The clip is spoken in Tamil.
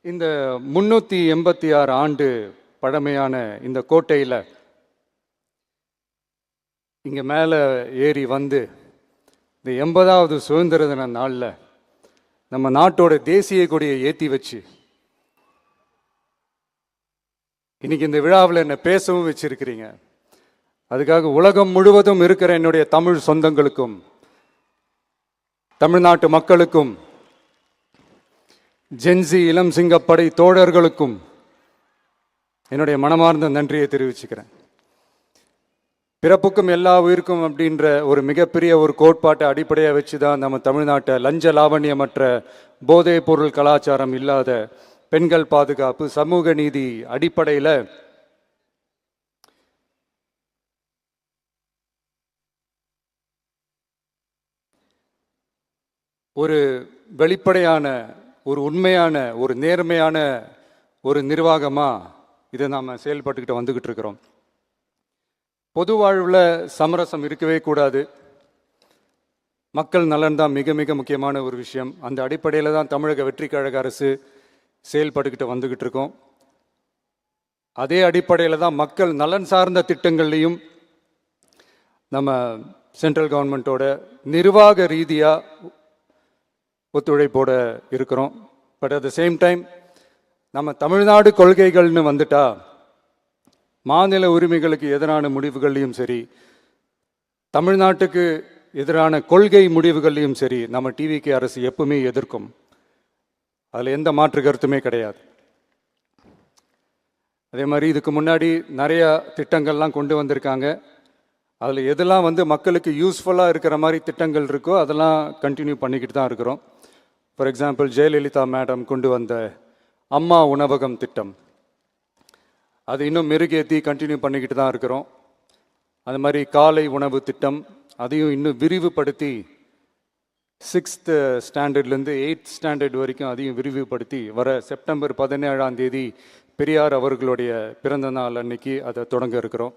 இந்த 386 ஆண்டு பழமையான இந்த கோட்டையில் இங்கே மேலே ஏறி வந்து இந்த 80வது சுதந்திர தின நாளில் நம்ம நாட்டோட தேசிய கொடியை ஏற்றி வச்சு இன்னைக்கு இந்த விழாவில் என்ன பேசவும் வச்சிருக்கிறீங்க. அதுக்காக உலகம் முழுவதும் இருக்கிற என்னுடைய தமிழ் சொந்தங்களுக்கும் தமிழ்நாட்டு மக்களுக்கும் ஜென்சி இளம் சிங்கப்படை தோழர்களுக்கும் என்னுடைய மனமார்ந்த நன்றியை தெரிவிச்சுக்கிறேன். பிறப்புக்கும் எல்லா உயிருக்கும் அப்படின்ற ஒரு மிகப்பெரிய ஒரு கோட்பாட்டை அடிப்படையாக வச்சு தான் நம்ம தமிழ்நாட்டை லஞ்ச லாவண்யமற்ற போதைப் பொருள் கலாச்சாரம் இல்லாத பெண்கள் பாதுகாப்பு சமூக நீதி அடிப்படையில் ஒரு வெளிப்படையான ஒரு உண்மையான ஒரு நேர்மையான ஒரு நிர்வாகமாக இதை நாம் செயல்பட்டுக்கிட்டு வந்துக்கிட்டு இருக்கிறோம். பொது வாழ்வில் சமரசம் இருக்கவே கூடாது. மக்கள் நலன் தான் மிக மிக முக்கியமான ஒரு விஷயம். அந்த அடிப்படையில் தான் தமிழக வெற்றி கழக அரசு செயல்பட்டுக்கிட்டு வந்துக்கிட்டு இருக்கோம். அதே அடிப்படையில் தான் மக்கள் நலன் சார்ந்த திட்டங்கள்லையும் நம்ம சென்ட்ரல் கவர்மெண்ட்டோட நிர்வாக ரீதியாக ஒத்துழைப்போட இருக்கிறோம். But at the same time நம்ம தமிழ்நாடு கொள்கைகள்னு வந்துட்டா மாநில உரிமைகளுக்கு எதிரான முடிவுகள்லையும் சரி, தமிழ்நாட்டுக்கு எதிரான கொள்கை முடிவுகள்லையும் சரி நம்ம டிவிகே அரசு எப்பவுமே எதிர்க்கும். அதில் எந்த மாற்று கருத்துமே கிடையாது. அதே மாதிரி இதுக்கு முன்னாடி நிறையா திட்டங்கள்லாம் கொண்டு வந்திருக்காங்க. அதில் எதெல்லாம் மக்களுக்கு யூஸ்ஃபுல்லாக இருக்கிற மாதிரி திட்டங்கள் இருக்கோ அதெல்லாம் கண்டினியூ பண்ணிக்கிட்டு தான் இருக்கிறோம். ஃபார் எக்ஸாம்பிள் ஜெயலலிதா மேடம் கொண்டு வந்த அம்மா உணவகம் திட்டம், அது இன்னும் மெருகேற்றி கண்டினியூ பண்ணிக்கிட்டு தான் இருக்கிறோம். அது மாதிரி காலை உணவு திட்டம் அதையும் இன்னும் விரிவுபடுத்தி 6th ஸ்டாண்டர்ட்லேருந்து 8th ஸ்டாண்டர்ட் வரைக்கும் அதையும் விரிவுபடுத்தி வர செப்டம்பர் 17ஆம் தேதி பெரியார் அவர்களுடைய பிறந்த நாள் அன்னைக்கு அதை தொடங்க இருக்கிறோம்.